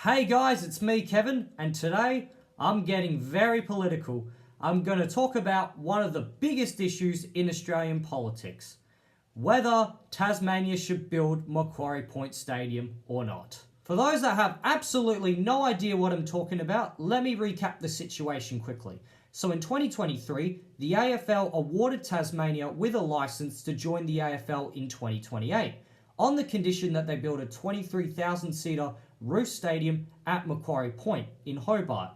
Hey guys, it's me Kevin, and today I'm getting very political. I'm going to talk about one of the biggest issues in Australian politics. Whether Tasmania should build Macquarie Point Stadium or not. For those that have absolutely no idea what I'm talking about, let me recap the situation quickly. So in 2023, the AFL awarded Tasmania with a licence to join the AFL in 2028, on the condition that they build a 23,000-seater roof stadium at Macquarie Point in Hobart.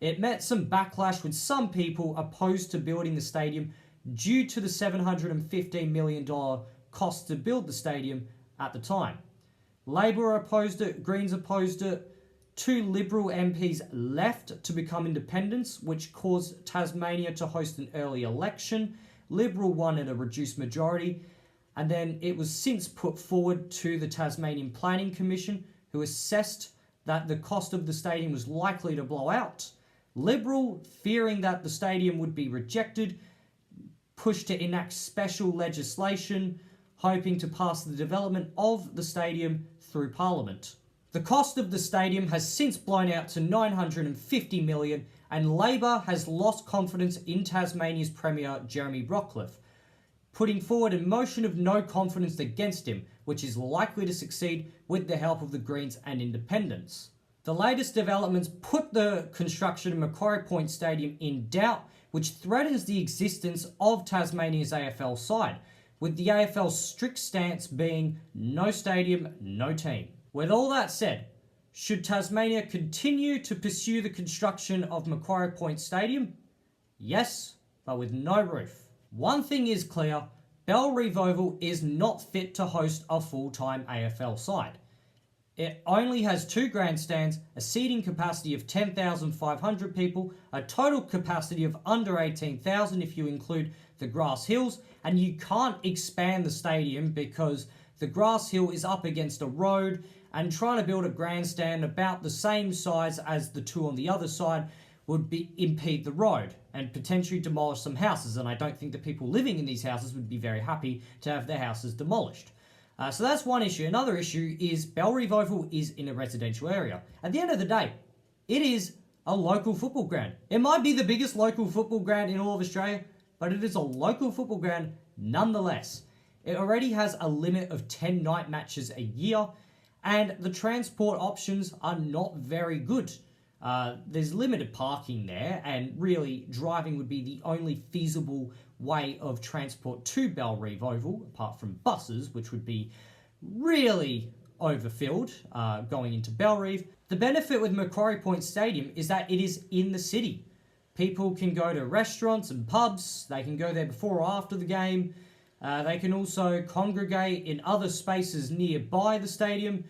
It met some backlash with some people opposed to building the stadium due to the $715 million cost to build the stadium at the time. Labor opposed it, Greens opposed it, two Liberal MPs left to become independents, which caused Tasmania to host an early election. Liberal won at a reduced majority, and then it was since put forward to the Tasmanian Planning Commission, who assessed that the cost of the stadium was likely to blow out. Liberal, fearing that the stadium would be rejected, pushed to enact special legislation, hoping to pass the development of the stadium through Parliament. The cost of the stadium has since blown out to $950 million, and Labor has lost confidence in Tasmania's Premier Jeremy Rockliff, putting forward a motion of no confidence against him, which is likely to succeed with the help of the Greens and Independents. The latest developments put the construction of Macquarie Point Stadium in doubt, which threatens the existence of Tasmania's AFL side, with the AFL's strict stance being no stadium, no team. With all that said, should Tasmania continue to pursue the construction of Macquarie Point Stadium? Yes, but with no roof. One thing is clear, Bellerive Oval is not fit to host a full-time AFL side. It only has two grandstands, a seating capacity of 10,500 people, a total capacity of under 18,000 if you include the grass hills, and you can't expand the stadium because the grass hill is up against a road, and trying to build a grandstand about the same size as the two on the other side would impede the road and potentially demolish some houses, and I don't think the people living in these houses would be very happy to have their houses demolished. So that's one issue. Another issue is Bellerive Oval is in a residential area. At the end of the day, it is a local football ground. It might be the biggest local football ground in all of Australia, but it is a local football ground nonetheless. It already has a limit of 10 night matches a year, and the transport options are not very good. There's limited parking there, and really driving would be the only feasible way of transport to Bellerive Oval, apart from buses, which would be really overfilled going into Bellerive. The benefit with Macquarie Point Stadium is that it is in the city. People can go to restaurants and pubs, they can go there before or after the game, they can also congregate in other spaces nearby the stadium,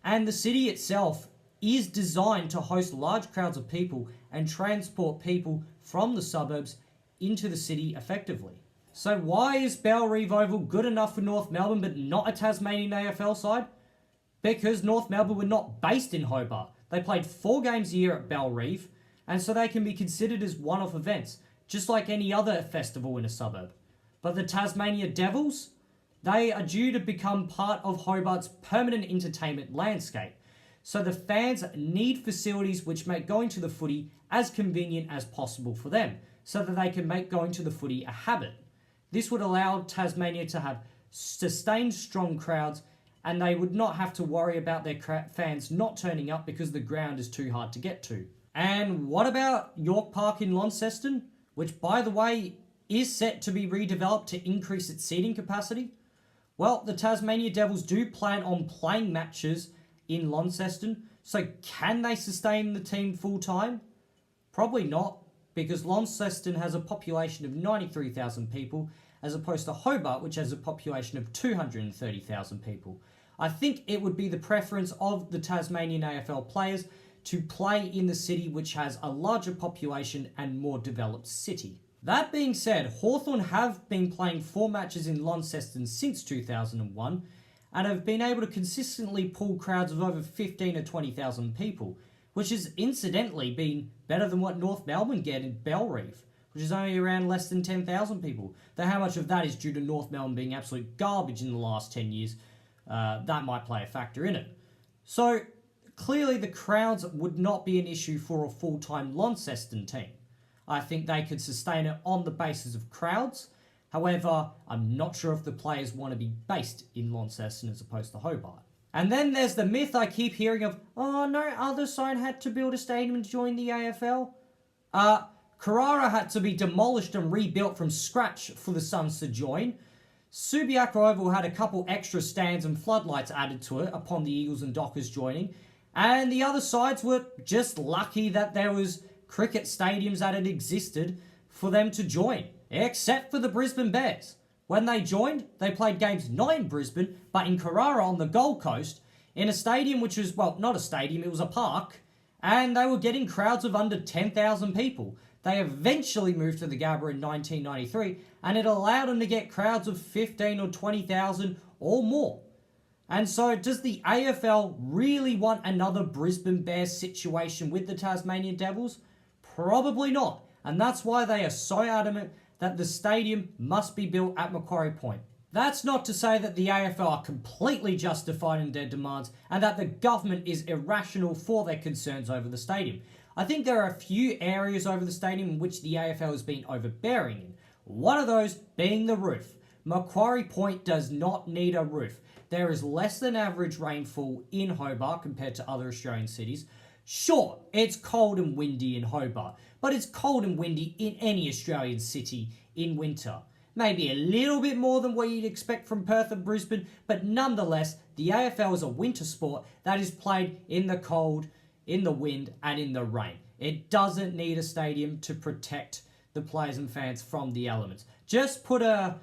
and the city itself is designed to host large crowds of people and transport people from the suburbs into the city effectively. So why is Bellerive Oval good enough for North Melbourne but not a Tasmanian AFL side? Because North Melbourne were not based in Hobart. They played 4 games a year at Bellerive, and so they can be considered as one-off events, just like any other festival in a suburb. But the Tasmania Devils, they are due to become part of Hobart's permanent entertainment landscape. So the fans need facilities which make going to the footy as convenient as possible for them, so that they can make going to the footy a habit. This would allow Tasmania to have sustained strong crowds, and they would not have to worry about their fans not turning up because the ground is too hard to get to. And what about York Park in Launceston, which by the way is set to be redeveloped to increase its seating capacity? Well, the Tasmania Devils do plan on playing matches in Launceston, so can they sustain the team full time? Probably not, because Launceston has a population of 93,000 people as opposed to Hobart, which has a population of 230,000 people. I think it would be the preference of the Tasmanian AFL players to play in the city which has a larger population and more developed city. That being said, Hawthorn have been playing 4 matches in Launceston since 2001, and have been able to consistently pull crowds of over 15 or 20,000 people, which has incidentally been better than what North Melbourne get in Bellerive, which is only around less than 10,000 people. Though how much of that is due to North Melbourne being absolute garbage in the last 10 years, that might play a factor in it. So clearly the crowds would not be an issue for a full-time Launceston team. I think they could sustain it on the basis of crowds. However, I'm not sure if the players want to be based in Launceston as opposed to Hobart. And then there's the myth I keep hearing of, oh, no other side had to build a stadium to join the AFL. Carrara had to be demolished and rebuilt from scratch for the Suns to join. Subiaco Oval had a couple extra stands and floodlights added to it upon the Eagles and Dockers joining. And the other sides were just lucky that there was cricket stadiums that had existed for them to join, except for the Brisbane Bears. When they joined, they played games not in Brisbane, but in Carrara on the Gold Coast, in a stadium which was, well, not a stadium, it was a park, and they were getting crowds of under 10,000 people. They eventually moved to the Gabba in 1993, and it allowed them to get crowds of 15 or 20,000 or more. And so, does the AFL really want another Brisbane Bears situation with the Tasmanian Devils? Probably not. And that's why they are so adamant that the stadium must be built at Macquarie Point. That's not to say that the AFL are completely justified in their demands and that the government is irrational for their concerns over the stadium. I think there are a few areas over the stadium in which the AFL has been overbearing in. One of those being the roof. Macquarie Point does not need a roof. There is less than average rainfall in Hobart compared to other Australian cities. Sure, it's cold and windy in Hobart, but it's cold and windy in any Australian city in winter. Maybe a little bit more than what you'd expect from Perth and Brisbane, but nonetheless, the AFL is a winter sport that is played in the cold, in the wind, and in the rain. It doesn't need a stadium to protect the players and fans from the elements. Just put a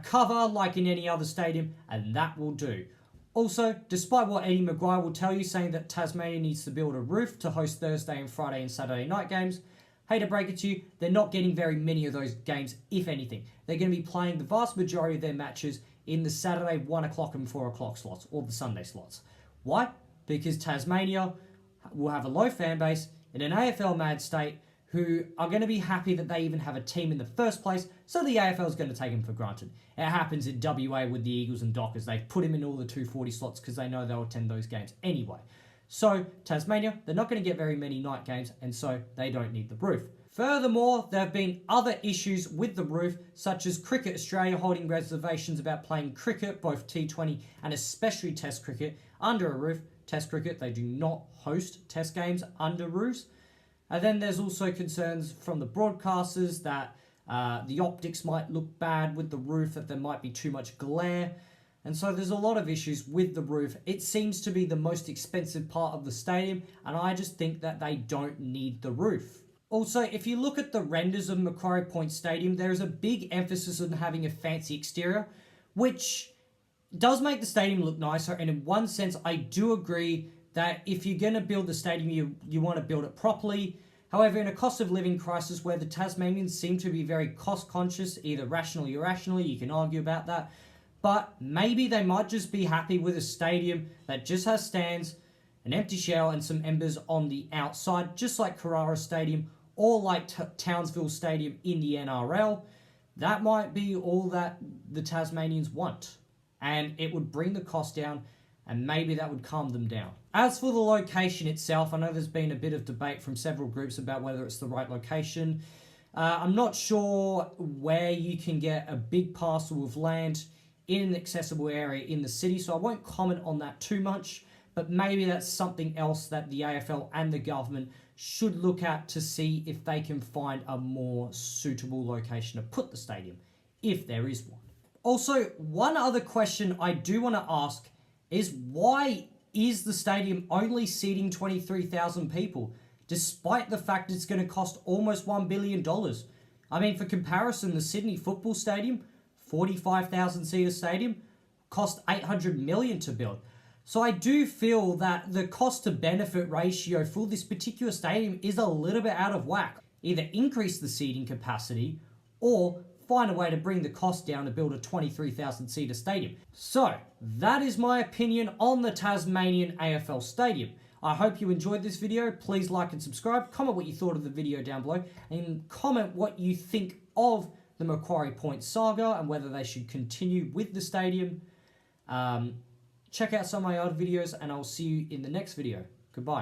cover like in any other stadium, and that will do. Also, despite what Eddie Maguire will tell you, saying that Tasmania needs to build a roof to host Thursday and Friday and Saturday night games, hate to break it to you, they're not getting very many of those games, if anything. They're going to be playing the vast majority of their matches in the Saturday 1 o'clock and 4 o'clock slots, or the Sunday slots. Why? Because Tasmania will have a low fan base in an AFL mad state who are going to be happy that they even have a team in the first place, so the AFL is going to take them for granted. It happens in WA with the Eagles and Dockers. They put him in all the 240 slots because they know they'll attend those games anyway. So Tasmania, they're not going to get very many night games, and so they don't need the roof. Furthermore, there have been other issues with the roof, such as Cricket Australia holding reservations about playing cricket, both T20 and especially Test cricket, under a roof. Test cricket, they do not host Test games under roofs. And then there's also concerns from the broadcasters that the optics might look bad with the roof, that there might be too much glare. And so there's a lot of issues with the roof. It seems to be the most expensive part of the stadium, and I just think that they don't need the roof. Also, if you look at the renders of Macquarie Point Stadium, there is a big emphasis on having a fancy exterior, which does make the stadium look nicer. And in one sense, I do agree that if you're going to build the stadium, you want to build it properly. However, in a cost of living crisis where the Tasmanians seem to be very cost conscious, either rationally or irrationally, you can argue about that, but maybe they might just be happy with a stadium that just has stands, an empty shell, and some embers on the outside, just like Carrara Stadium or like Townsville Stadium in the NRL. That might be all that the Tasmanians want, and it would bring the cost down, and maybe that would calm them down. As for the location itself, I know there's been a bit of debate from several groups about whether it's the right location. I'm not sure where you can get a big parcel of land in an accessible area in the city, so I won't comment on that too much, but maybe that's something else that the AFL and the government should look at to see if they can find a more suitable location to put the stadium, if there is one. Also, one other question I do want to ask is why is the stadium only seating 23,000 people, despite the fact it's going to cost almost $1 billion? I mean, for comparison, the Sydney Football Stadium, 45,000 seater stadium, cost $800 million to build. So I do feel that the cost to benefit ratio for this particular stadium is a little bit out of whack. Either increase the seating capacity or find a way to bring the cost down to build a 23,000 seater stadium. So that is my opinion on the Tasmanian AFL Stadium. I hope you enjoyed this video. Please like and subscribe. Comment what you thought of the video down below, and comment what you think of the Macquarie Point saga and whether they should continue with the stadium. Check out some of my other videos, and I'll see you in the next video. Goodbye.